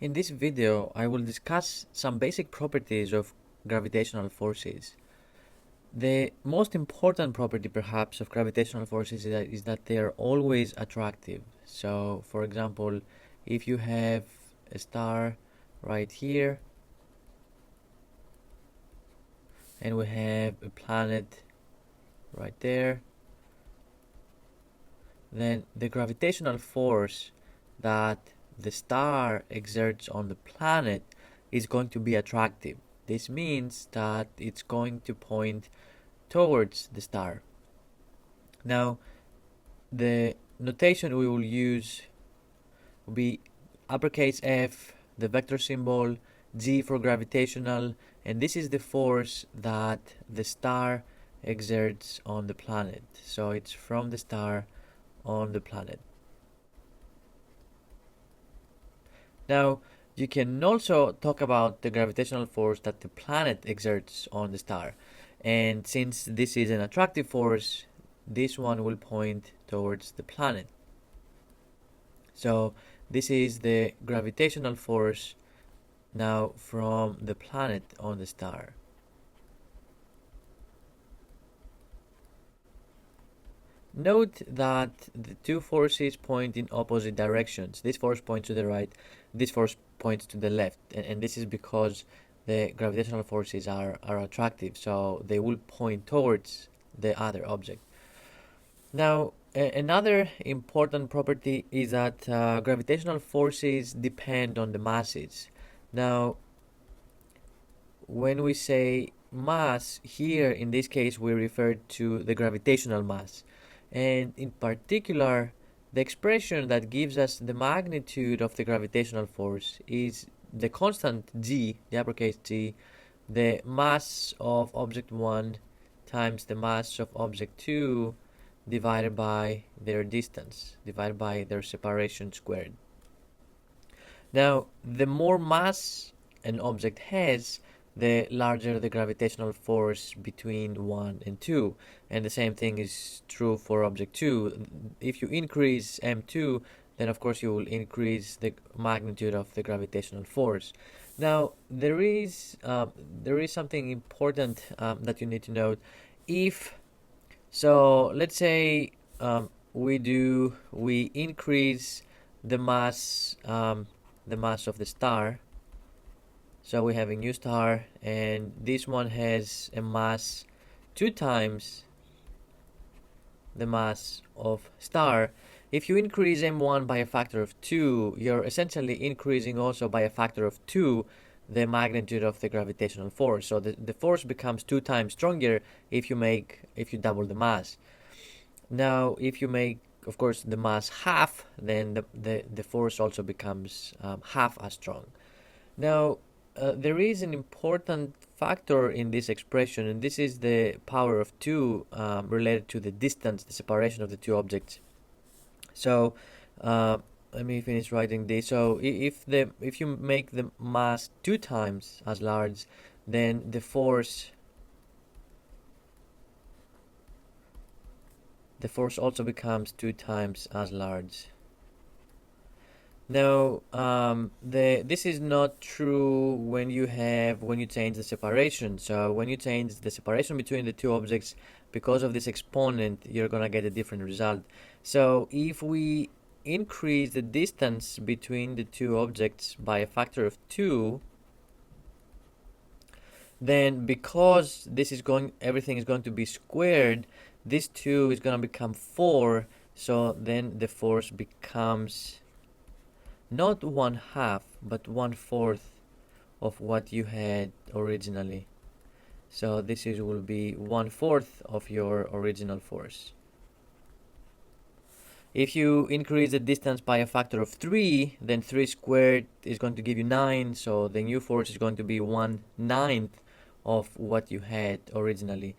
In this video, I will discuss some basic properties of gravitational forces. The most important property, perhaps, of gravitational forces is that they are always attractive. So, for example, if you have a star right here, and we have a planet right there, then the gravitational force that the star exerts on the planet is going to be attractive. This means that it's going to point towards the star. Now, the notation we will use will be uppercase F, the vector symbol, G for gravitational, and this is the force that the star exerts on the planet. So it's from the star on the planet. Now, you can also talk about the gravitational force that the planet exerts on the star. And since this is an attractive force, this one will point towards the planet. So this is the gravitational force now from the planet on the star. Note that the two forces point in opposite directions. This force points to the right, this force points to the left, and this is because the gravitational forces are attractive, so they will point towards the other object. Now, another important property is that gravitational forces depend on the masses. Now, when we say mass, here in this case we refer to the gravitational mass. And in particular, the expression that gives us the magnitude of the gravitational force is the constant g, the uppercase G, the mass of object 1 times the mass of object 2 divided by their distance, divided by their separation squared. Now, the more mass an object has, the larger the gravitational force between 1 and 2. And the same thing is true for object 2. If you increase m2, then of course you will increase the magnitude of the gravitational force. Now, there is something important that you need to note. Let's say we increase the mass of the star. So we have a new star, and this one has a mass 2 times the mass of star. If you increase m1 by a factor of 2, you're essentially increasing also by a factor of 2 the magnitude of the gravitational force. So the force becomes 2 times stronger if you double the mass. Now, if you make, of course, the mass half, then the force also becomes half as strong. Now, there is an important factor in this expression, and this is the power of 2 related to the distance, the separation of the two objects. So let me finish writing this. So if you make the mass 2 times as large, then the force also becomes 2 times as large. Now, this is not true when you change the separation. So when you change the separation between the two objects, because of this exponent, you're gonna get a different result. So if we increase the distance between the two objects by a factor of 2, then because everything is going to be squared, this 2 is gonna become 4. So then the force becomes not 1/2, but 1/4 of what you had originally. So this will be 1/4 of your original force. If you increase the distance by a factor of 3, then 3 squared is going to give you 9. So the new force is going to be 1/9 of what you had originally.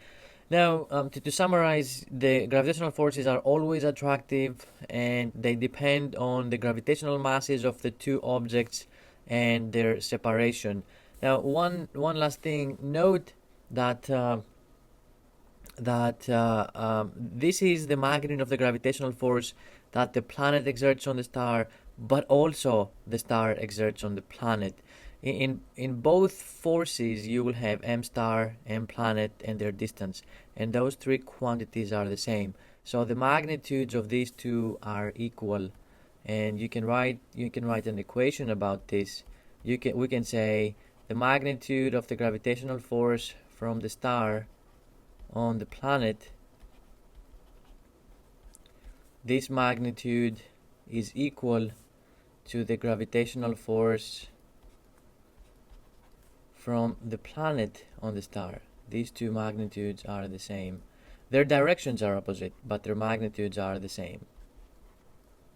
Now, to summarize, the gravitational forces are always attractive, and they depend on the gravitational masses of the two objects and their separation. Now, one last thing, note that this is the magnitude of the gravitational force that the planet exerts on the star, but also the star exerts on the planet. In both forces, you will have m star, m planet, and their distance, and those three quantities are the same. So the magnitudes of these two are equal, and you can write an equation about this. We can say the magnitude of the gravitational force from the star on the planet, this magnitude is equal to the gravitational force from the planet on the star. These two magnitudes are the same. Their directions are opposite, but their magnitudes are the same.